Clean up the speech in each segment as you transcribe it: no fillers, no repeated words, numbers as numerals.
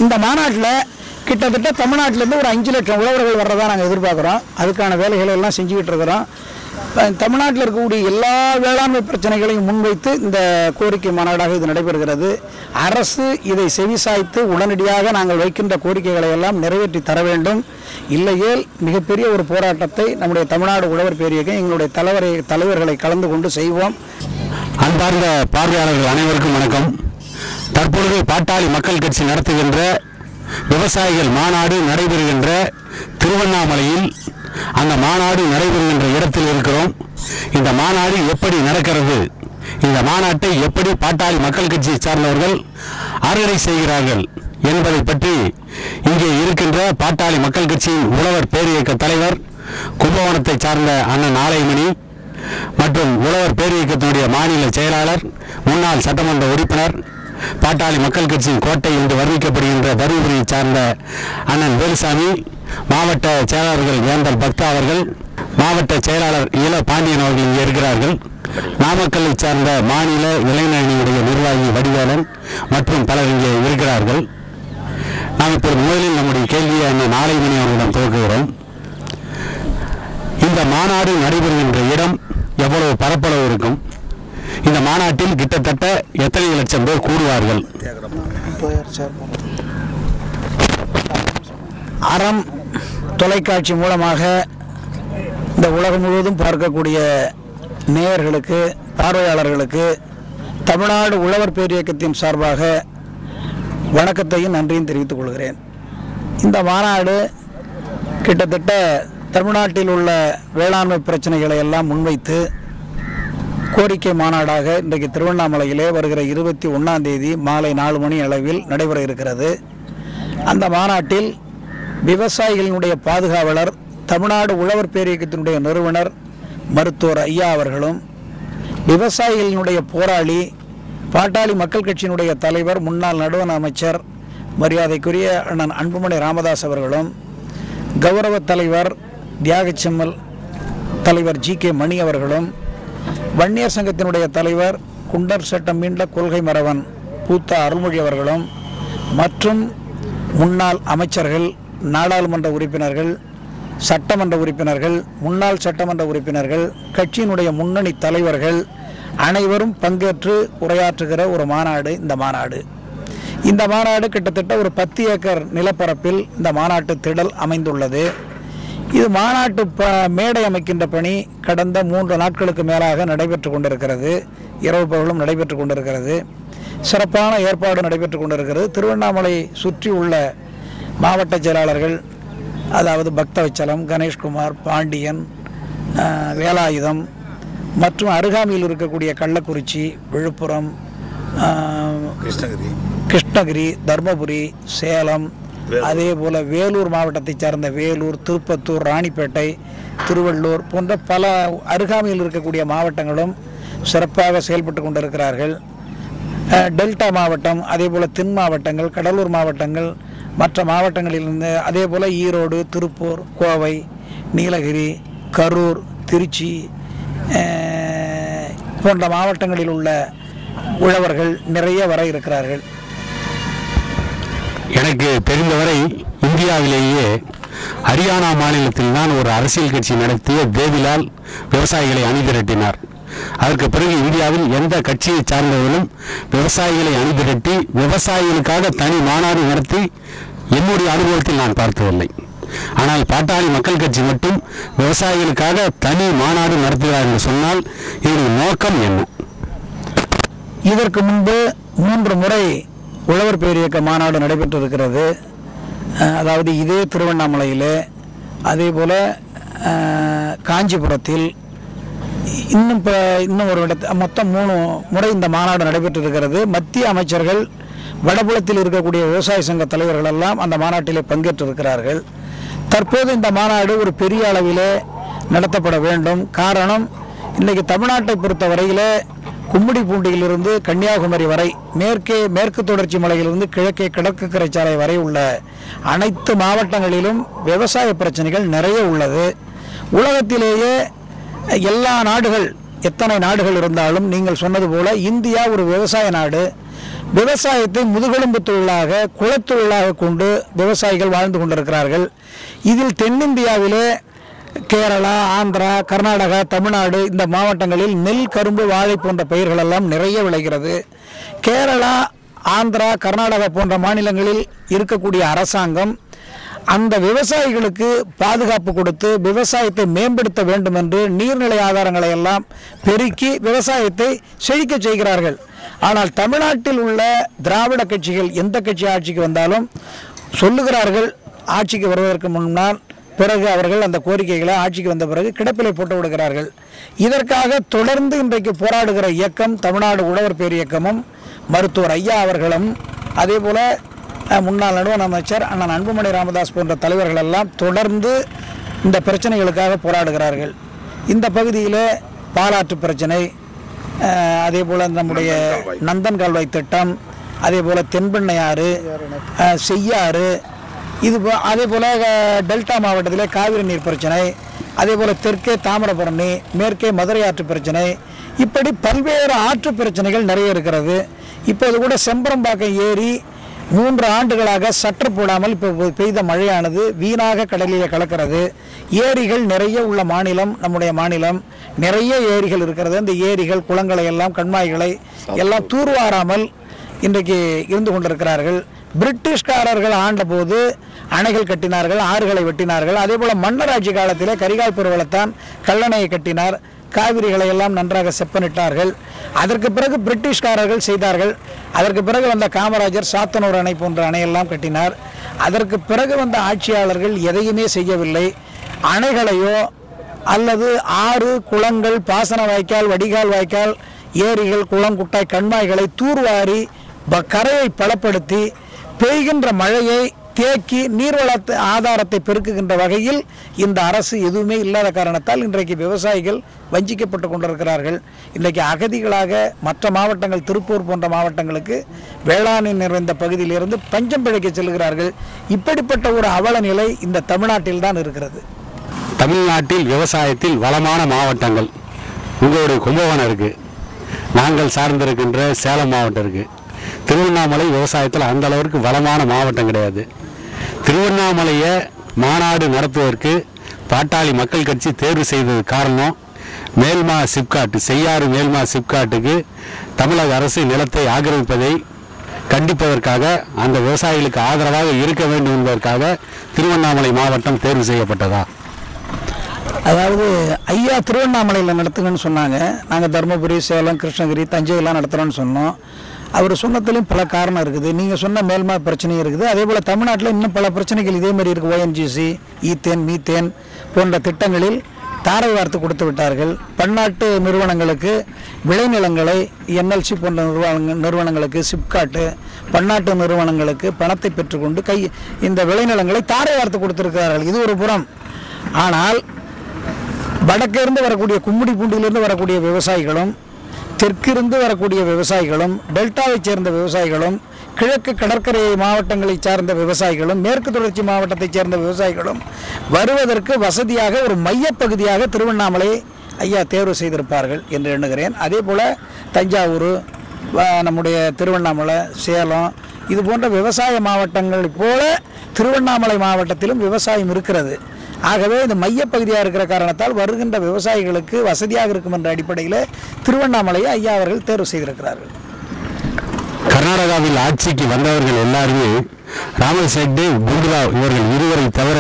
இந்த மாநாட்டில் கிட்டத்தட்ட தமிழ்நாட்டிலேருந்து ஒரு 5 லட்சம் உழவர்கள் வர்றதா நாங்கள் எதிர்பார்க்குறோம். அதுக்கான வேலைகளை எல்லாம் செஞ்சுக்கிட்டு இருக்கிறோம். தமிழ்நாட்டில் இருக்கக்கூடிய எல்லா வேளாண்மை பிரச்சனைகளையும் முன்வைத்து இந்த கோரிக்கை மாநாடாக இது நடைபெறுகிறது. அரசு இதை செவிசாய்த்து உடனடியாக நாங்கள் வைக்கின்ற கோரிக்கைகளை எல்லாம் நிறைவேற்றி தர வேண்டும். இல்லையேல் மிகப்பெரிய ஒரு போராட்டத்தை நம்முடைய தமிழ்நாடு உழவர் பேரியக்கம் எங்களுடைய தலைவர்களை கலந்து கொண்டு செய்வோம். அன்பார்ந்த பார்வையாளர்கள் அனைவருக்கும் வணக்கம். தற்பொழுது பாட்டாளி மக்கள் கட்சி நடத்துகின்ற விவசாயிகள் மாநாடு நடைபெறுகின்ற திருவண்ணாமலையில் அந்த மாநாடு நடைபெறுகின்ற இடத்தில் இருக்கிறோம். இந்த மாநாடு எப்படி நடக்கிறது, இந்த மாநாட்டை எப்படி பாட்டாளி மக்கள் கட்சியை சார்ந்தவர்கள் அறுவடை செய்கிறார்கள் என்பதை பற்றி இங்கே இருக்கின்ற பாட்டாளி மக்கள் கட்சியின் உழவர் பேரியக்க தலைவர் கும்பகோணத்தை சார்ந்த அண்ணன் ஆலைமணி மற்றும் உழவர் பேரியக்கத்தினுடைய மாநில செயலாளர் முன்னாள் சட்டமன்ற உறுப்பினர் பாட்டாளி மக்கள் கட்சியின் கோட்டை என்று வர்ணிக்கப்படுகின்ற தருமபுரியை சார்ந்த அண்ணன் வேலுசாமி, மாவட்ட செயலாளர்கள் வேந்தல் பக்தா அவர்கள், மாவட்ட செயலாளர் இள பாண்டியன் அவர்கள் இங்கே இருக்கிறார்கள். நாமக்கல்லை சார்ந்த மாநில இளைஞரணியுடைய நிர்வாகி வடிவேலன் மற்றும் பலர் இங்கே இருக்கிறார்கள். நாம் இப்போது முதலில் நம்முடைய கேள்வியை அண்ணன் ஆலைமணி அவர்களிடம் துவக்குகிறோம். இந்த மாநாடு நடைபெறுகின்ற இடம் எவ்வளவு பரப்பளவு இருக்கும்? இந்த மாநாட்டில் கிட்டத்தட்ட எத்தனை லட்சம் பேர் கூடுவார்கள்? அறம் தொலைக்காட்சி மூலமாக இந்த உலகம் முழுவதும் பார்க்கக்கூடிய நேயர்களுக்கு, பார்வையாளர்களுக்கு தமிழ்நாடு உழவர் பேரியக்கத்தின் சார்பாக வணக்கத்தையும் நன்றியும் தெரிவித்துக் கொள்கிறேன். இந்த மாநாடு கிட்டத்தட்ட தமிழ்நாட்டில் உள்ள வேளாண்மை பிரச்சனைகளை எல்லாம் முன்வைத்து கோரிக்கை மாநாடாக இன்றைக்கு திருவண்ணாமலையிலே வருகிற 21ஆம் தேதி மாலை 4 மணி அளவில் நடைபெற இருக்கிறது. அந்த மாநாட்டில் விவசாயிகளினுடைய பாதுகாவலர், தமிழ்நாடு உழவர் பேரியக்கத்தினுடைய நிறுவனர் மருத்துவர் ஐயா அவர்களும், விவசாயிகளினுடைய போராளி பாட்டாளி மக்கள் கட்சியினுடைய தலைவர் முன்னாள் நடுவண் அமைச்சர் மரியாதைக்குரிய அண்ணன் அன்புமணி ராமதாஸ் அவர்களும், கௌரவ தலைவர் தியாகச்செம்மல் தலைவர் ஜி.கே. மணி அவர்களும், வன்னியர் சங்கத்தினுடைய தலைவர் குண்டர் சட்டம் மீண்ட கொள்கை மறவன் பூத்தா அருள்மொழி அவர்களும் மற்றும் முன்னாள் அமைச்சர்கள், நாடாளுமன்ற உறுப்பினர்கள், சட்டமன்ற உறுப்பினர்கள், முன்னாள் சட்டமன்ற உறுப்பினர்கள், கட்சியினுடைய முன்னணி தலைவர்கள் அனைவரும் பங்கேற்று உரையாற்றுகிற ஒரு மாநாடு இந்த மாநாடு. இந்த மாநாடு கிட்டத்தட்ட ஒரு 10 ஏக்கர் நிலப்பரப்பில் இந்த மாநாட்டு திடல் அமைந்துள்ளது. இது மாநாட்டு மேடை அமைக்கின்ற பணி கடந்த 3 நாட்களுக்கு மேலாக நடைபெற்று கொண்டிருக்கிறது. இரவு பகலும் நடைபெற்று கொண்டிருக்கிறது. சிறப்பான ஏற்பாடு நடைபெற்று கொண்டிருக்கிறது. திருவண்ணாமலை சுற்றி உள்ள மாவட்ட செயலாளர்கள், அதாவது பக்தவச்சலம், கணேஷ்குமார், பாண்டியன், வேலாயுதம் மற்றும் அருகாமையில் இருக்கக்கூடிய கள்ளக்குறிச்சி, விழுப்புரம், கிருஷ்ணகிரி, தர்மபுரி, சேலம், அதே போல் வேலூர் மாவட்டத்தை சார்ந்த வேலூர், திருப்பத்தூர், ராணிப்பேட்டை, திருவள்ளூர் போன்ற பல அருகாமையில் இருக்கக்கூடிய மாவட்டங்களும் சிறப்பாக செயல்பட்டு கொண்டிருக்கிறார்கள். டெல்டா மாவட்டம், அதே போல் தென் மாவட்டங்கள், கடலூர் மாவட்டங்கள், மற்ற மாவட்டங்களிலிருந்து அதே போல் ஈரோடு, திருப்பூர், கோவை, நீலகிரி, கரூர், திருச்சி போன்ற மாவட்டங்களில் உள்ள உழவர்கள் நிறைய வர இருக்கிறார்கள். எனக்கு தெரிந்தவரை இந்தியாவிலேயே ஹரியானா மாநிலத்தில் தான் ஒரு அரசியல் கட்சி நடத்திய தேவிலால் விவசாயிகளை அணிதிரட்டினார். அதற்கு பிறகு இந்தியாவில் எந்த கட்சியை சார்ந்தவர்களும் விவசாயிகளை அணிதிரட்டி விவசாயிகளுக்காக தனி மாநாடு நடத்தி என்னுடைய அனுபவத்தில் நான் பார்த்ததில்லை. ஆனால் பாட்டாளி மக்கள் கட்சி மட்டும் விவசாயிகளுக்காக தனி மாநாடு நடத்துகிறார் என்று சொன்னால் இதன் நோக்கம் என்ன? இதற்கு முன்பு 3 முறை உழவர் பேரியக்க மாநாடு நடைபெற்றிருக்கிறது. அதாவது இதே திருவண்ணாமலையில், அதே போல் காஞ்சிபுரத்தில், இன்னும் ஒரு இடத்து, மொத்தம் 3 முறை இந்த மாநாடு நடைபெற்றிருக்கிறது. மத்திய அமைச்சர்கள், வடபுலத்தில் இருக்கக்கூடிய விவசாய சங்க தலைவர்கள் எல்லாம் அந்த மாநாட்டிலே பங்கேற்றிருக்கிறார்கள். தற்போது இந்த மாநாடு ஒரு பெரிய அளவிலே நடத்தப்பட வேண்டும். காரணம், இன்றைக்கு தமிழ்நாட்டை பொறுத்த வரையில் கும்மிடிப்பூண்டியிலிருந்து கன்னியாகுமரி வரை, மேற்கு தொடர்ச்சி மலையிலிருந்து கிழக்கே கடற்கரை சாலை வரை உள்ள அனைத்து மாவட்டங்களிலும் விவசாய பிரச்சனைகள் நிறைய உள்ளது. உலகத்திலேயே எல்லா நாடுகள், எத்தனை நாடுகள் இருந்தாலும் நீங்கள் சொன்னது போல இந்தியா ஒரு விவசாய நாடு. விவசாயத்தை முதுகெலும்பு தொழிலாக குலத்தொழிலாக கொண்டு விவசாயிகள் வாழ்ந்து கொண்டிருக்கிறார்கள். இதில் தென்னிந்தியாவிலே கேரளா, ஆந்திரா, கர்நாடகா, தமிழ்நாடு இந்த மாவட்டங்களில் நெல், கரும்பு, வாழை போன்ற பயிர்கள் எல்லாம் நிறைய விளைகிறது. கேரளா, ஆந்திரா, கர்நாடகா போன்ற மாநிலங்களில் இருக்கக்கூடிய அரசாங்கம் அந்த விவசாயிகளுக்கு பாதுகாப்பு கொடுத்து விவசாயத்தை மேம்படுத்த வேண்டும் என்று நீர்நிலை ஆதாரங்களை எல்லாம் பெருக்கி விவசாயத்தை செழிக்க செய்கிறார்கள். ஆனால் தமிழ்நாட்டில் உள்ள திராவிட கட்சிகள் எந்த கட்சி ஆட்சிக்கு வந்தாலும் சொல்லுகிறார்கள், ஆட்சிக்கு வருவதற்கு முன்னால் பிறகு அவர்கள் அந்த கோரிக்கைகளை ஆட்சிக்கு வந்த பிறகு கிடப்பிலை போட்டு விடுகிறார்கள். இதற்காக தொடர்ந்து இன்றைக்கு போராடுகிற இயக்கம் தமிழ்நாடு உழவர் பேர் இயக்கமும் மருத்துவர் ஐயா அவர்களும் அதே போல முன்னாள் நடுவண் அமைச்சர் அண்ணன் அன்புமணி ராமதாஸ் போன்ற தலைவர்கள் எல்லாம் தொடர்ந்து இந்த பிரச்சனைகளுக்காக போராடுகிறார்கள். இந்த பகுதியில் பாலாற்று பிரச்சனை, அதே போல் நம்முடைய நந்தன் கால்வாய் திட்டம், அதே போல் தென்பெண்ணையாறு, செய்யாறு, இது அதே போல் டெல்டா மாவட்டத்தில் காவிரி நீர் பிரச்சனை, அதே போல் தெற்கே தாமிரபரணி, மேற்கே மதுரை ஆற்று பிரச்சனை, இப்படி பல்வேறு ஆற்று பிரச்சனைகள் நிறைய இருக்கிறது. இப்போது கூட செம்பரம்பாக்கம் ஏரி 3 ஆண்டுகளாக சற்று போடாமல் இப்போ பெய்த மழையானது வீணாக கடலிலே கலக்கிறது. ஏரிகள் நிறைய உள்ள மாநிலம் நம்முடைய மாநிலம், நிறைய ஏரிகள் இருக்கிறது. அந்த ஏரிகள், குளங்களை எல்லாம், கண்மாய்களை எல்லாம் தூர்வாராமல் இன்றைக்கு இருந்து கொண்டிருக்கிறார்கள். பிரிட்டிஷ்காரர்கள் ஆண்டபோது அணைகள் கட்டினார்கள், ஆறுகளை வெட்டினார்கள். அதே போல் மன்னர் ஆட்சி காலத்திலே கரிகால் பெருவளத்தான் கல்லணையை கட்டினார், காவிரிகளை எல்லாம் நன்றாக செப்பனிட்டார்கள். அதற்கு பிறகு பிரிட்டிஷ்காரர்கள் செய்தார்கள். அதற்கு பிறகு வந்த காமராஜர் சாத்தனூர் அணை போன்ற அணையெல்லாம் கட்டினார். அதற்கு பிறகு வந்த ஆட்சியாளர்கள் எதையுமே செய்யவில்லை. அணைகளையோ அல்லது ஆறு, குளங்கள், பாசன வாய்க்கால், வடிகால் வாய்க்கால், ஏரிகள், குளம், குட்டாய், கண்மாய்களை தூர்வாரி கரையை பலப்படுத்தி பெய்கின்ற மழையை தேக்கி நீர்வள ஆதாரத்தை பெருக்குகின்ற வகையில் இந்த அரசு எதுவுமே இல்லாத காரணத்தால் இன்றைக்கு விவசாயிகள் வஞ்சிக்கப்பட்டு கொண்டிருக்கிறார்கள். இன்றைக்கு அகதிகளாக மற்ற மாவட்டங்கள், திருப்பூர் போன்ற மாவட்டங்களுக்கு வேளாண் நிறைந்த பகுதியிலிருந்து பஞ்சம் பிழைக்க செல்கிறார்கள். இப்படிப்பட்ட ஒரு அவல நிலை இந்த தமிழ்நாட்டில் தான் இருக்கிறது. தமிழ்நாட்டில் விவசாயத்தில் வளமான மாவட்டங்கள் உங்களுடைய கும்பகோணம் இருக்குது, நாங்கள் சார்ந்திருக்கின்ற சேலம் மாவட்டம் இருக்குது. திருவண்ணாமலை விவசாயத்தில் அந்த அளவிற்கு வளமான மாவட்டம் கிடையாது. திருவண்ணாமலையை மாநாடு நடத்துவதற்கு பாட்டாளி மக்கள் கட்சி தேர்வு செய்தது காரணம், மேல்மா சிப்காட், செய்யாறு மேல்மா சிப்காட்டுக்கு தமிழக அரசு நிலத்தை ஆக்கிரமிப்பதை கண்டிப்பதற்காக, அந்த விவசாயிகளுக்கு ஆதரவாக இருக்க வேண்டும் என்பதற்காக திருவண்ணாமலை மாவட்டம் தேர்வு செய்யப்பட்டதா? அதாவது ஐயா திருவண்ணாமலையில் நடத்துங்கன்னு சொன்னாங்க. நாங்கள் தருமபுரி, சேலம், கிருஷ்ணகிரி, தஞ்சையெல்லாம் நடத்துகிறோன்னு சொன்னோம். அவர் சொன்னதுலேயும் பல காரணம் இருக்குது. நீங்கள் சொன்ன மேல்மா பிரச்சனையும் இருக்குது. அதே போல் தமிழ்நாட்டில் இன்னும் பல பிரச்சனைகள் இதே மாதிரி இருக்குது. ONGC, ஈத்தேன், மீத்தேன் போன்ற திட்டங்களில் தாரை வார்த்து கொடுத்து விட்டார்கள். பன்னாட்டு நிறுவனங்களுக்கு விளைநிலங்களை, NLC போன்ற நிறுவனங்களுக்கு, சிப்காட்டு பன்னாட்டு நிறுவனங்களுக்கு பணத்தை பெற்றுக்கொண்டு இந்த விளைநிலங்களை தாரை வார்த்து கொடுத்திருக்கிறார்கள். இது ஒரு புறம். ஆனால் வடக்கிருந்து வரக்கூடிய, கும்மிடி பூண்டியிலிருந்து வரக்கூடிய விவசாயிகளும், தெற்கிருந்து வரக்கூடிய விவசாயிகளும், டெல்டாவை சேர்ந்த விவசாயிகளும், கிழக்கு கடற்கரை மாவட்டங்களை சார்ந்த விவசாயிகளும், மேற்கு தொடர்ச்சி மாவட்டத்தை சேர்ந்த விவசாயிகளும் வருவதற்கு வசதியாக ஒரு மையப்பகுதியாக திருவண்ணாமலை ஐயா தேர்வு செய்திருப்பார்கள் என்று எண்ணுகிறேன். அதே போல் தஞ்சாவூர், நம்முடைய திருவண்ணாமலை, சேலம் இது போன்ற விவசாய மாவட்டங்களைப் போல திருவண்ணாமலை மாவட்டத்திலும் விவசாயம் இருக்கிறது. ஆகவே இந்த மையப்பகுதியாக இருக்கிற காரணத்தால் வருகின்ற விவசாயிகளுக்கு வசதியாக இருக்கும் என்ற அடிப்படையில் திருவண்ணாமலையை ஐயா அவர்கள் தேர்வு செய்திருக்கிறார்கள். கர்நாடகாவில் ஆட்சிக்கு வந்தவர்கள் எல்லாருமே ராமேஷ் ரெட்டி, குண்டுராவ் இவர்கள் இருவரை தவிர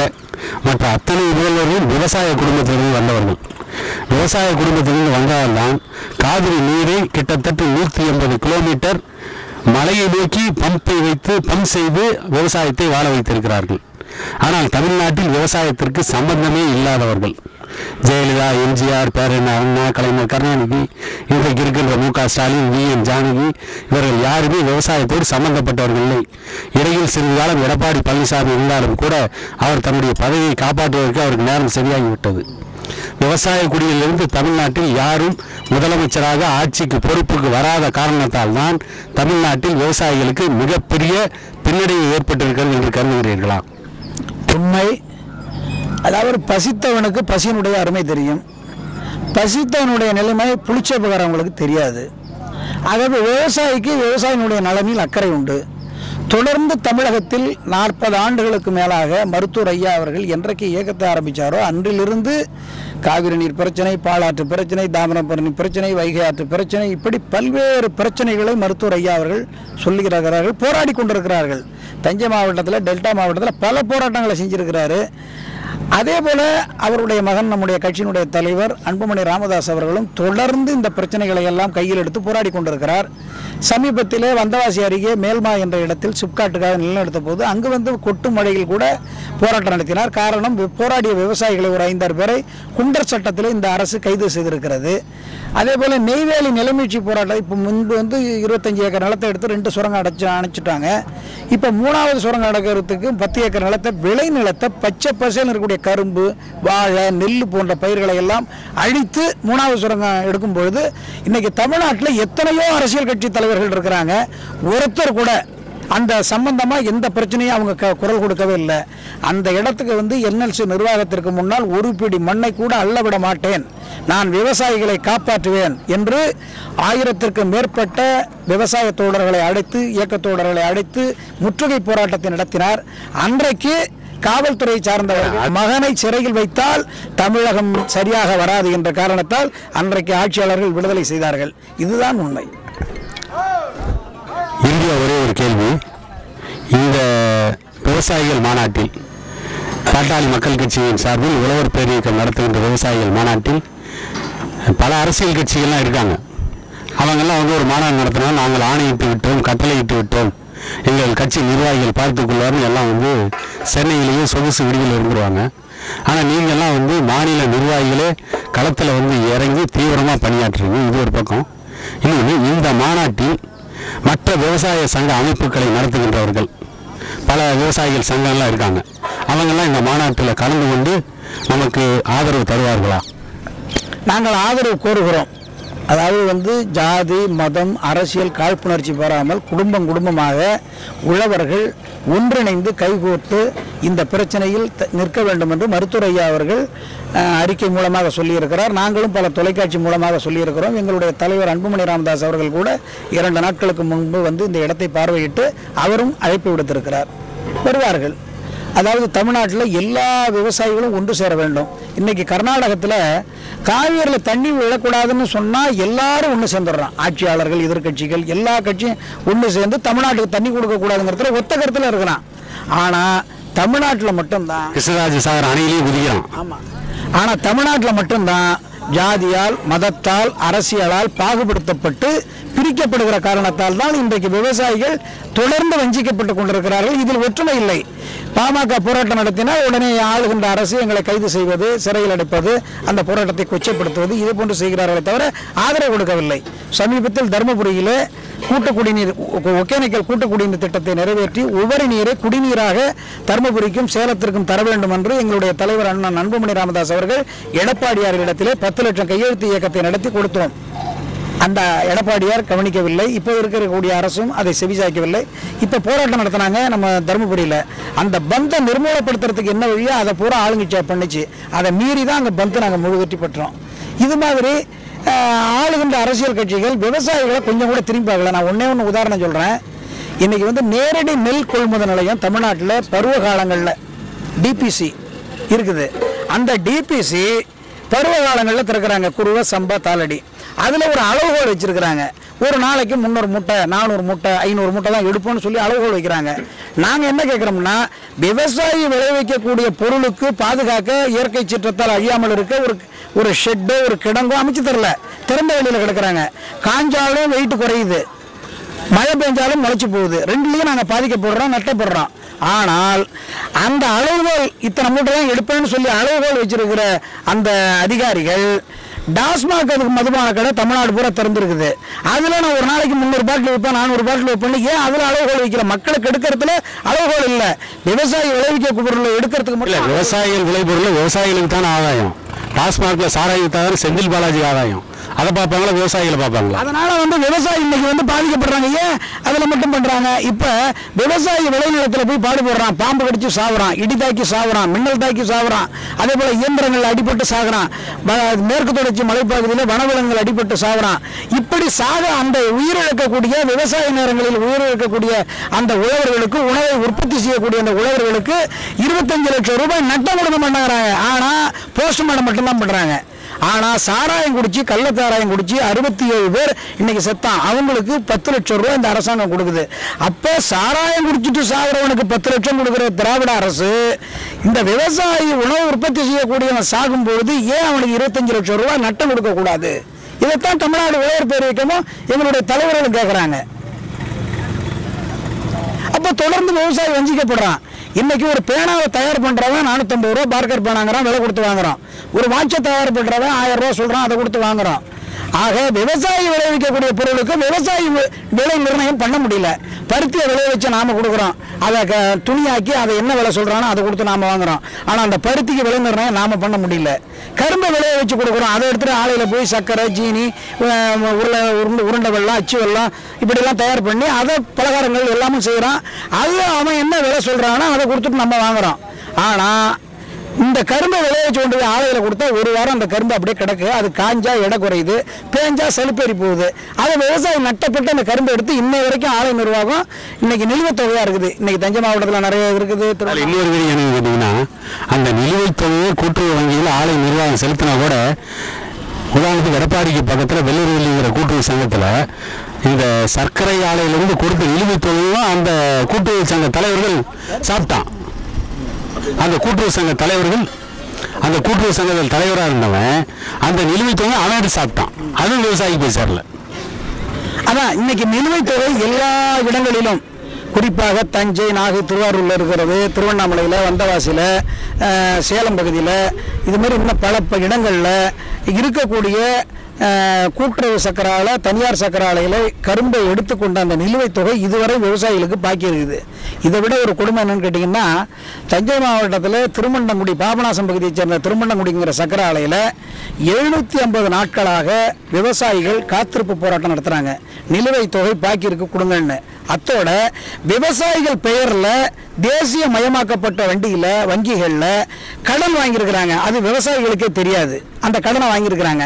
மற்ற அத்தனை முதல்வர்கள் விவசாய குடும்பத்திலிருந்து வந்தவர்கள். விவசாய குடும்பத்திலிருந்து வந்தவர்தான் காவிரி நீரை கிட்டத்தட்ட 180 கிலோமீட்டர் மலையை நோக்கி பம்பை வைத்து பம்ப் செய்து விவசாயத்தை வாழ வைத்திருக்கிறார்கள். ஆனால் தமிழ்நாட்டில் விவசாயத்திற்கு சம்பந்தமே இல்லாதவர்கள் ஜெயலலிதா, MGR, பேரறிஞர் அண்ணா, கலைஞர் கருணாநிதி, இன்றைக்கு இருக்கின்ற MK ஸ்டாலின், VN ஜானகி இவர்கள் யாருமே விவசாயத்தோடு சம்பந்தப்பட்டவர்கள் இல்லை. இடையில் சிறிது காலம் எடப்பாடி பழனிசாமி இருந்தாலும் கூட அவர் தன்னுடைய பதவியை காப்பாற்றுவதற்கு அவருக்கு நேரம் சரியாகிவிட்டது. விவசாய குடியிலிருந்து தமிழ்நாட்டில் யாரும் முதலமைச்சராக ஆட்சிக்கு பொறுப்புக்கு வராத காரணத்தால் தான் தமிழ்நாட்டில் விவசாயிகளுக்கு மிகப்பெரிய பின்னடைவு ஏற்பட்டிருக்கிறது என்று கருதுகிறீர்களா? உண்மை. அதாவது பசித்தவனுக்கு பசியினுடைய அருமை தெரியும். பசித்தவனுடைய நிலைமை புளிச்ச பகாரம் அவங்களுக்கு தெரியாது. ஆகவே விவசாயிக்கு விவசாயினுடைய நலனில் அக்கறை உண்டு. தொடர்ந்து தமிழகத்தில் 40 ஆண்டுகளுக்கு மேலாக மருத்துவர் ஐயா அவர்கள் என்றைக்கு இயக்கத்தை ஆரம்பித்தாரோ அன்றிலிருந்து காவிரி நீர் பிரச்சனை, பாலாற்று பிரச்சனை, தாமிரபரணி பிரச்சனை, வைகை ஆற்று பிரச்சனை, இப்படி பல்வேறு பிரச்சனைகளை மருத்துவர் ஐயா அவர்கள் சொல்லுகிறார்கள், போராடி கொண்டிருக்கிறார்கள். தஞ்சை மாவட்டத்தில், டெல்டா மாவட்டத்தில் பல போராட்டங்களை செஞ்சிருக்கிறாரு. அதே போல அவருடைய மகன், நம்முடைய கட்சியினுடைய தலைவர் அன்புமணி ராமதாஸ் அவர்களும் தொடர்ந்து இந்த பிரச்சனைகளை எல்லாம் கையில் எடுத்து போராடி கொண்டிருக்கிறார். சமீபத்திலே வந்தவாசி அருகே மேல்மா என்ற இடத்தில் சிப்காட்டுக்காக நிலம் எடுத்த போது அங்கு வந்து கொட்டு மழையில் கூட போராட்டம் நடத்தினார். காரணம், போராடிய விவசாயிகளை ஒரு 5-6 பேரை குண்டர் சட்டத்தில் இந்த அரசு கைது செய்திருக்கிறது. அதே போல் நெய்வேலி நிலமீட்சி போராட்டம், இப்போ முன்பு வந்து 25 ஏக்கர் நிலத்தை எடுத்து 2 சுரங்கம் அணைச்சிட்டாங்க. இப்போ 3வது சுரங்கம் அடைக்கிறதுக்கு 10 ஏக்கர் நிலத்தை, விளை நிலத்தை, பச்சை பசேல் இருக்கக்கூடிய கரும்பு, வாழை, நெல் போன்ற பயிர்களை எல்லாம் அழித்து 3வது சுரங்கம் எடுக்கும் பொழுது இன்னைக்கு தமிழ்நாட்டில் எத்தனையோ அரசியல் கட்சி தலைவர்கள் இருக்கிறாங்க. ஒருத்தர் கூட அந்த சம்பந்தமாக எந்த பிரச்சனையும் அவங்க குரல் கொடுக்கவே இல்லை. அந்த இடத்துக்கு வந்து என்எல்சி நிர்வாகத்திற்கு முன்னால் ஒரு பிடி மண்ணை கூட அள்ளவிட மாட்டேன், நான் விவசாயிகளை காப்பாற்றுவேன் என்று 1000க்கும் மேற்பட்ட விவசாய தோழர்களை அழைத்து, இயக்க தோழர்களை அழைத்து முற்றுகை போராட்டத்தை நடத்தினார். அன்றைக்கு காவல்துறை சார்ந்தவர்கள் மகனை சிறையில் வைத்தால் தமிழகம் சரியாக வராது என்ற காரணத்தால் அன்றைக்கு ஆட்சியாளர்கள் விடுதலை செய்தார்கள். இதுதான் உண்மை. இந்தியா ஒரே ஒரு கேள்வி, இந்த விவசாயிகள் மாநாட்டில் பாட்டாளி மக்கள் கட்சியின் சார்பில் உழவர் பேரியக்கம் நடத்துகின்ற விவசாயிகள் மாநாட்டில் பல அரசியல் கட்சிகள்லாம் இருக்காங்க. அவங்கெல்லாம் வந்து ஒரு மாநாடு நடத்தினா நாங்கள் ஆணையிட்டு விட்டோம், கட்டளையிட்டு விட்டோம், எங்கள் கட்சி நிர்வாகிகள் பார்த்துக்கொள்வார்னு எல்லாம் வந்து சென்னையிலேயே சொகுசு விடுதலை இருந்துருவாங்க. ஆனால் நீங்கள்லாம் வந்து மாநில நிர்வாகிகளே களத்தில் வந்து இறங்கி தீவிரமாக பணியாற்றுறீங்க. இது ஒரு பக்கம். இன்னொன்று, இந்த மாநாட்டில் மற்ற விவசாய சங்க அமைப்புகளை நடத்துகின்றவர்கள் பல விவசாயிகள் சங்கம்லாம் இருக்காங்க. அவங்கெல்லாம் இந்த மாநாட்டில் கலந்து கொண்டு நமக்கு ஆதரவு தருவார்களா? நாங்கள் ஆதரவு கோருகிறோம். அதாவது வந்து ஜாதி, மதம், அரசியல் காழ்ப்புணர்ச்சி பெறாமல் குடும்பமாக உழவர்கள் ஒன்றிணைந்து கைகோர்த்து இந்த பிரச்சனையில் நிற்க வேண்டும் என்று மருத்துவர் ஐயா அவர்கள் அறிக்கை மூலமாக சொல்லியிருக்கிறார். நாங்களும் பல தொலைக்காட்சி மூலமாக சொல்லியிருக்கிறோம். எங்களுடைய தலைவர் அன்புமணி ராமதாஸ் அவர்கள் கூட 2 நாட்களுக்கு முன்பு வந்து இந்த இடத்தை பார்வையிட்டு அவரும் அழைப்பு விடுத்திருக்கிறார். வருவார்கள். அதாவது தமிழ்நாட்டில் எல்லா விவசாயிகளும் ஒன்று சேர வேண்டும். இன்னைக்கு கர்நாடகத்தில் காவிரியில் தண்ணி விழக்கூடாதுன்னு சொன்னால் எல்லாரும் ஒன்று சேர்ந்துடுறான். ஆட்சியாளர்கள், எதிர்கட்சிகள், எல்லா கட்சியும் ஒன்று சேர்ந்து தமிழ்நாட்டுக்கு தண்ணி கொடுக்கக்கூடாதுங்கிறதுல ஒத்த கருத்தில் இருக்கிறான். ஆனால் தமிழ்நாட்டில் மட்டும்தான் கிருஷ்ணராஜ சாகர் அணையிலேயே குதிக்கிறான். ஆமாம். ஆனால் தமிழ்நாட்டில் மட்டும்தான் ஜாதியால், மதத்தால், அரசியலால் பாகுபடுத்தப்பட்டு பிரிக்கப்படுகிற காரணத்தால் தான் இன்றைக்கு விவசாயிகள் தொடர்ந்து வஞ்சிக்கப்பட்டு கொண்டிருக்கிறார்கள். இதில் ஒற்றுமை இல்லை. பாமக போராட்டம் நடத்தினால் உடனே ஆளுகின்ற அரசு எங்களை கைது செய்வது, சிறையில் அடைப்பது, அந்த போராட்டத்தை கொச்சைப்படுத்துவது, இது போன்று செய்கிறார்களே தவிர ஆதரவு கொடுக்கவில்லை. சமீபத்தில் தருமபுரியிலே கூட்டு குடிநீர், ஒகேனக்கல் கூட்டு குடிநீர் திட்டத்தை நிறைவேற்றி உபரி நீரை குடிநீராக தருமபுரிக்கும் சேலத்திற்கும் தர வேண்டும் என்று எங்களுடைய தலைவர் அண்ணன் அன்புமணி ராமதாஸ் அவர்கள் எடப்பாடியாரிடத்திலே 10 லட்சம் கையெழுத்து இயக்கத்தை நடத்தி கொடுத்தோம். அந்த எடப்பாடியார் கவனிக்கவில்லை. இப்போ இருக்கக்கூடிய அரசும் அதை செவிசாய்க்கவில்லை. இப்போ போராட்டம் நடத்தினாங்க நம்ம தருமபுரியில். அந்த பந்தை நிர்மூலப்படுத்துறதுக்கு என்ன வழியோ அதை பூரா ஆளுங்கட்சியாக பண்ணிச்சு. அதை மீறி தான் அந்த பந்தை நாங்கள் முழுவெற்றி பெற்றோம். இது மாதிரி ஆளுகின்ற அரசியல் கட்சிகள் விவசாயிகளை கொஞ்சம் கூட திரும்பி பார்க்கல. நான் ஒன்று உதாரணம் சொல்கிறேன். இன்றைக்கி வந்து நேரடி நெல் கொள்முதல் நிலையம் தமிழ்நாட்டில் பருவ காலங்களில் டிபிசி இருக்குது. அந்த டிபிசி பருவ காலங்களில் திறக்கிறாங்க. குருவை, சம்பா, தாளடி. அதில் ஒரு அளவுகோல் வச்சுருக்கிறாங்க. ஒரு நாளைக்கு 300 மூட்டை, 400 மூட்டை, 500 மூட்டை தான் எடுப்போம்னு சொல்லி அளவுகோல் வைக்கிறாங்க. நாங்கள் என்ன கேட்குறோம்னா, விவசாயி விளைவிக்கக்கூடிய பொருளுக்கு பாதுகாக்க இயற்கை சீற்றத்தால் அழியாமல் இருக்க ஒரு ஷெட்டோ ஒரு கிடங்கோ அமைச்சு தரல. திறந்த வெளியில் கிடக்கிறாங்க. காஞ்சாலும் வெயிட் குறையுது, மழை பெஞ்சாலும் முளைச்சி போகுது. ரெண்டுலேயும் நாங்கள் பாதிக்கப்படுறோம், நட்டப்படுறோம். ஆனால் அந்த அளவுகோல் இத்தனை மூட்டை தான் எடுப்பேன்னு சொல்லி அளவுகோல் வச்சிருக்கிற அந்த அதிகாரிகள் டாஸ்மாக் அதுக்கு மதுபான கடை தமிழ்நாடு பூரா திறந்துருக்குது. அதில் நான் ஒரு நாளைக்கு 300 பாட்டில் வைப்பேன், 400 பாட்டில் வைப்பேன். ஏன் அதில் அளவுகோல் வைக்கிற? மக்களுக்கு எடுக்கிறதுல அளவுகோல் இல்லை. விவசாயி விளைவிக்க பொருளை எடுக்கிறதுக்கு மட்டும். விவசாயிகள் விளைபொருள் விவசாயிகளுக்கு தானே ஆதாயம். டாஸ்மாகில் சாராயத்தான செந்தில் பாலாஜி ஆதாயம். அதை பார்ப்பாங்களா, விவசாயிகளை பார்ப்பாங்களா? அதனால விவசாயி இன்னைக்கு பாதிக்கப்படுறாங்க. ஏன் அதில் மட்டும் பண்றாங்க? இப்ப விவசாயி விளைநிலத்தில் போய் பாடுபடுறான், பாம்பு கடிச்சு சாவுறான், இடி தாக்கி சாவுறான், மின்னல் தாக்கி சாவுறான், அதே போல இயந்திரங்கள் அடிபட்டு சாகுறான், மேற்கு தொடர்ச்சி மலைப்பகுதியில் வனவிலங்குகள் அடிபட்டு சாகுறான். இப்படி சாக அந்த உயிரிழக்கக்கூடிய விவசாய நேரங்களில் உயிரிழக்கக்கூடிய அந்த உழவர்களுக்கு, உணவை உற்பத்தி செய்யக்கூடிய அந்த உழவர்களுக்கு 25 லட்சம் ரூபாய் நட்டம் கொடுக்க மாட்டேங்கிறாங்க. ஆனா போஸ்ட்மார்ட்டம் மட்டும்தான் பண்றாங்க. ஆனா சாராயம் குடிச்சு, கள்ளச்சாராயம் குடிச்சு 67 பேர் இன்னைக்கு செத்தான். அவங்களுக்கு 10 லட்சம் ரூபாய் இந்த அரசாங்கம் கொடுக்குது. அப்ப சாராயம் குடிச்சிட்டு சாகுறவனுக்கு 10 லட்சம் கொடுக்குற திராவிட அரசு இந்த விவசாயி உணவு உற்பத்தி செய்யக்கூடியவன் சாகும் பொழுது ஏன் அவனுக்கு 25 லட்சம் ரூபாய் நட்டம் கொடுக்க கூடாது? இதைத்தான் தமிழ்நாடு உழவர் பேரியக்கமும் எங்களுடைய தலைவர்களும் கேட்கிறாங்க. அப்ப தொடர்ந்து விவசாயி வஞ்சிக்கப்படுறான். இன்னைக்கு ஒரு பேனாவை தயார் பண்றவன் 450 ரூபா பார்க்கர் பேனாங்கிறான், விலை கொடுத்து வாங்குறான். ஒரு வாட்சை தயார் பண்றவன் 1000 ரூபா சொல்றான், அதை கொடுத்து வாங்குறான். ஆக விவசாயி விளைவிக்கக்கூடிய பொருளுக்கு விவசாயி விலை நிர்ணயம் பண்ண முடியல. பருத்தியை விளைவிச்சு நாம கொடுக்குறோம், அதை துணியாக்கி அதை என்ன விலை சொல்றானோ அதை கொடுத்து நாம வாங்குறோம். ஆனா அந்த பருத்திக்கு விலை நிர்ணயம் நாம பண்ண முடியல. கரும்பை விளைய வச்சு கொடுக்குறோம், அதை எடுத்துட்டு ஆலையில போய் சர்க்கரை, ஜீனி, உருண்டை வெல்லம், அச்சு வெல்லம் இப்படிலாம் தயார் பண்ணி அதை பலகாரங்கள் எல்லாமே செய்யறான். அது அவன் என்ன விலை சொல்றானோ அதை கொடுத்துட்டு நம்ம வாங்குறோம். ஆனா இந்த கரும்பை விளைய வச்சு கொண்டு போய் ஆலையில கொடுத்தா ஒரு வாரம் அந்த கரும்பு அப்படியே கிடக்கு. அது காஞ்சா எடை குறையுது, பேஞ்சா செலுப்பேறி போகுது. அதை விவசாயி நட்டப்பட்டு அந்த கரும்பை எடுத்து இன்னை வரைக்கும் ஆலை நிர்வாகம் இன்னைக்கு நிலுவைத் தொகையா இருக்குது. இன்னைக்கு தஞ்சை மாவட்டத்தில் நிறைய இருக்குது. இன்னொரு விஷயம் என்ன கேட்டீங்கன்னா, அந்த நிலுவைத் தொகையை கூட்டுறவு வங்கியில் ஆலை நிர்வாகம் செலுத்தினா கூட, உதாரணத்துக்கு எடப்பாடிக்கு பக்கத்தில் வெள்ளூர்வெல்லிங்கிற கூட்டுறவு சங்கத்தில் இந்த சர்க்கரை ஆலையிலிருந்து கொடுத்த நிலுவைத் தொகையும் அந்த கூட்டுறவு சங்க தலைவர்கள் சாப்பிட்டான். அந்த கூட்டுறவு சங்க தலைவர்கள், அந்த கூட்டுறவு சங்கத்தில் தலைவராக இருந்தவன் அந்த நிலுவைத் தொகை அவன் சாப்பிட்டான். அதுவும் விவசாயிக்கு போய் சேரல. அதான் இன்னைக்கு நிலுவைத் தொகை எல்லா இடங்களிலும், குறிப்பாக தஞ்சை, நாகை, திருவாரூரில் இருக்கிறது, திருவண்ணாமலையில், வந்தவாசியில், சேலம் பகுதியில், இது மாதிரி இன்னும் பல இடங்களில் இருக்கக்கூடிய கூட்டுறவு சக்கர ஆலை, தனியார் சக்கர ஆலையில் கரும்பை எடுத்துக்கொண்ட அந்த நிலுவைத் தொகை இதுவரை விவசாயிகளுக்கு பாக்கி இருக்குது. இதை விட ஒரு கொடுமை என்னன்னு கேட்டிங்கன்னா, தஞ்சை மாவட்டத்தில் திருமண்டங்குடி, பாபநாசம் பகுதியைச் சேர்ந்த திருமண்டங்குடிங்கிற சக்கர ஆலையில் 750 நாட்களாக விவசாயிகள் காத்திருப்பு போராட்டம் நடத்துகிறாங்க. நிலுவைத் தொகை பாக்கி இருக்கு கொடுங்கன்னு. அத்தோட விவசாயிகள் பெயரில் தேசிய மயமாக்கப்பட்ட வங்கிகளில் கடன் வாங்கியிருக்கிறாங்க. அது விவசாயிகளுக்கே தெரியாது. அந்த கடனை வாங்கியிருக்கிறாங்க.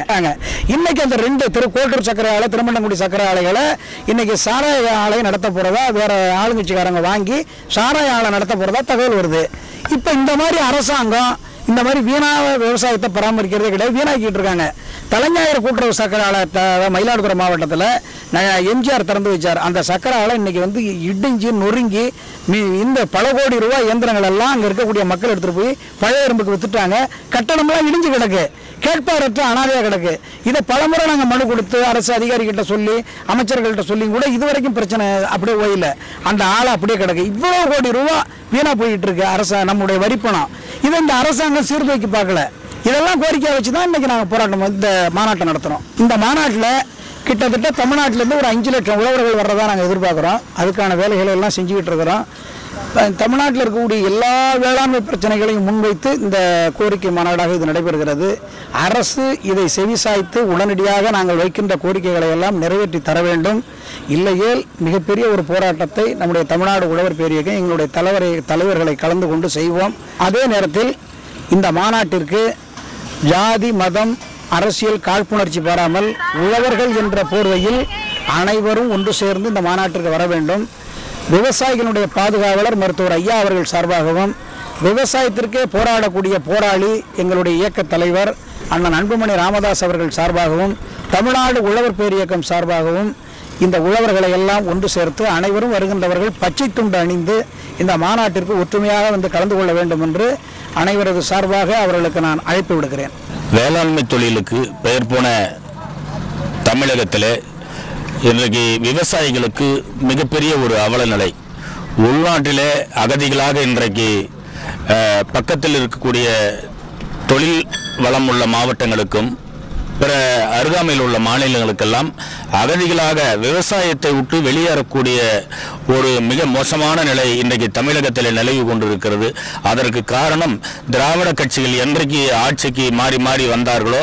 இன்னைக்கு அந்த 2 கோட்டூர் சக்கரை ஆலை, திருமண்டங்குடி சக்கரை ஆலைகளை இன்னைக்கு சாராய ஆலை நடத்த போறதா வேற ஆளுங்கட்சிக்காரங்க வாங்கி சாராய ஆலை நடத்த போறதா தகவல் வருது. இப்ப இந்த மாதிரி அரசாங்கம் இந்த மாதிரி வீணாக விவசாயத்தை பராமரிக்கிறதே கிடையாது, வீணாக்கிட்டு இருக்காங்க. தலைஞாயிறு கூட்டுறவு சக்கரை ஆலை மயிலாடுதுறை மாவட்டத்தில் எம்ஜிஆர் திறந்து வச்சார். அந்த சக்கரை ஆலை இன்னைக்கு இடிஞ்சு நொறுங்கி இந்த பல கோடி ரூபாய் இயந்திரங்கள் எல்லாம் அங்கே இருக்கக்கூடிய மக்கள் எடுத்துகிட்டு போய் பழைய எறும்புக்கு வித்துட்டாங்க. கட்டணம்லாம் இடிஞ்சு கிடக்கு, கேட்பாரற்ற அனாதையாக கிடக்கு. இதை பலமுறை நாங்கள் மனு கொடுத்து அரசு அதிகாரிகிட்ட சொல்லி, அமைச்சர்கள்ட்ட சொல்லி கூட இதுவரைக்கும் பிரச்சனை அப்படியே ஓயில. அந்த ஆளை அப்படியே கிடக்கு. இவ்வளோ கோடி ரூபா வீணா போயிட்டு இருக்கு நம்முடைய வரிப்பணம். இதை இந்த அரசாங்கம் சீர்தூக்கி பார்க்கல. இதெல்லாம் கோரிக்கையை வச்சு தான் இன்னைக்கு நாங்கள் போராட்டம், இந்த மாநாட்டை நடத்துகிறோம். இந்த மாநாட்டில் கிட்டத்தட்ட தமிழ்நாட்டிலேருந்து ஒரு 5 லட்சம் உழவர்கள் வர்றதா நாங்கள் எதிர்பார்க்குறோம். அதுக்கான வேலைகளை எல்லாம் செஞ்சுக்கிட்டு இருக்கிறோம். தமிழ்நாட்டில் இருக்கக்கூடிய எல்லா வேளாண்மை பிரச்சனைகளையும் முன்வைத்து இந்த கோரிக்கை மாநாடாக இது நடைபெறுகிறது. அரசு இதை செவிசாய்த்து உடனடியாக நாங்கள் வைக்கின்ற கோரிக்கைகளை எல்லாம் நிறைவேற்றி தர வேண்டும். இல்லையேல் மிகப்பெரிய ஒரு போராட்டத்தை நம்முடைய தமிழ்நாடு உழவர் பேரியக்கம் எங்களுடைய தலைவர்களை கலந்து கொண்டு செய்வோம். அதே நேரத்தில் இந்த மாநாட்டிற்கு ஜாதி, மதம், அரசியல் காழ்ப்புணர்ச்சி பெறாமல் உழவர்கள் என்ற போர்வையில் அனைவரும் ஒன்று சேர்ந்து இந்த மாநாட்டிற்கு வர வேண்டும். விவசாயிகளுடைய பாதுகாவலர் மருத்துவர் ஐயா அவர்கள் சார்பாகவும், விவசாயத்திற்கே போராடக்கூடிய போராளி எங்களுடைய இயக்க தலைவர் அண்ணன் அன்புமணி ராமதாஸ் அவர்கள் சார்பாகவும், தமிழ்நாடு உழவர் பேரியக்கம் சார்பாகவும் இந்த உழவர்களை எல்லாம் ஒன்று சேர்த்து அனைவரும் வருகின்றவர்கள் பச்சை துண்டு அணிந்து இந்த மாநாட்டிற்கு ஒற்றுமையாக கலந்து கொள்ள வேண்டும் என்று அனைவரது சார்பாக அவர்களுக்கு நான் அழைப்பு விடுக்கிறேன். வேளாண்மை தொழிலுக்கு பெயர் போன தமிழகத்தில் இன்றைக்கு விவசாயிகளுக்கு மிகப்பெரிய ஒரு அவல நிலை. உள்நாட்டிலே அகதிகளாக இன்றைக்கு பக்கத்தில் இருக்கக்கூடிய தொழில் வளம் உள்ள மாவட்டங்களுக்கும் பிற அருகாமையில் உள்ள மாநிலங்களுக்கெல்லாம் அகதிகளாக விவசாயத்தை விட்டு வெளியேறக்கூடிய ஒரு மிக மோசமான நிலை இன்றைக்கு தமிழகத்தில் நிலவி கொண்டிருக்கிறது. அதற்கு காரணம் திராவிட கட்சிகள் என்றைக்கு ஆட்சிக்கு மாறி மாறி வந்தார்களோ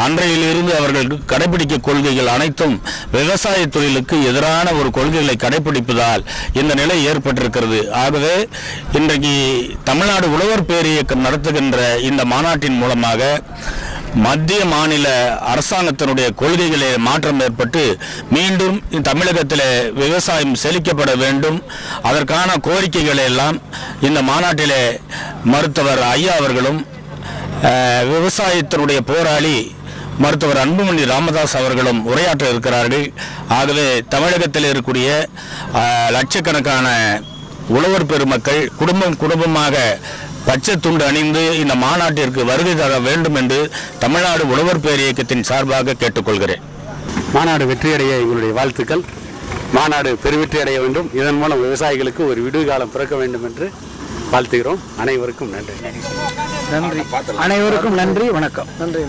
அன்றையிலிருந்து அவர்கள் கடைபிடிக்க கொள்கைகள் அனைத்தும் விவசாய தொழிலுக்கு எதிரான ஒரு கொள்கைகளை கடைபிடிப்பதால் இந்த நிலை ஏற்பட்டிருக்கிறது. ஆகவே இன்றைக்கு தமிழ்நாடு உழவர் பேரியக்கம் நடத்துகின்ற இந்த மாநாட்டின் மூலமாக மத்திய மாநில அரசாங்கத்தினுடைய கொள்கைகளில் மாற்றம் ஏற்பட்டு மீண்டும் தமிழகத்தில் விவசாயம் செழிக்கப்பட வேண்டும். அதற்கான கோரிக்கைகளை எல்லாம் இந்த மாநாட்டிலே மருத்துவர் ஐயா அவர்களும் விவசாயத்தினுடைய போராளி மருத்துவர் அன்புமணி ராமதாஸ் அவர்களும் உரையாற்ற இருக்கிறார்கள். ஆகவே தமிழகத்தில் இருக்கக்கூடிய லட்சக்கணக்கான உழவர் பெருமக்கள் குடும்பமாக பச்சை துண்டு அணிந்து இந்த மாநாட்டிற்கு வருகை தர வேண்டும் என்று தமிழ்நாடு உழவர் பேரியக்கத்தின் சார்பாக கேட்டுக்கொள்கிறேன். மாநாடு வெற்றியடைய எங்களுடைய வாழ்த்துக்கள். மாநாடு பெருவெற்றி அடைய வேண்டும். இதன் மூலம் விவசாயிகளுக்கு ஒரு விடுகாலம் பிறக்க வேண்டும் என்று வாழ்த்துகிறோம். அனைவருக்கும் நன்றி. நன்றி. அனைவருக்கும் நன்றி. வணக்கம். நன்றி.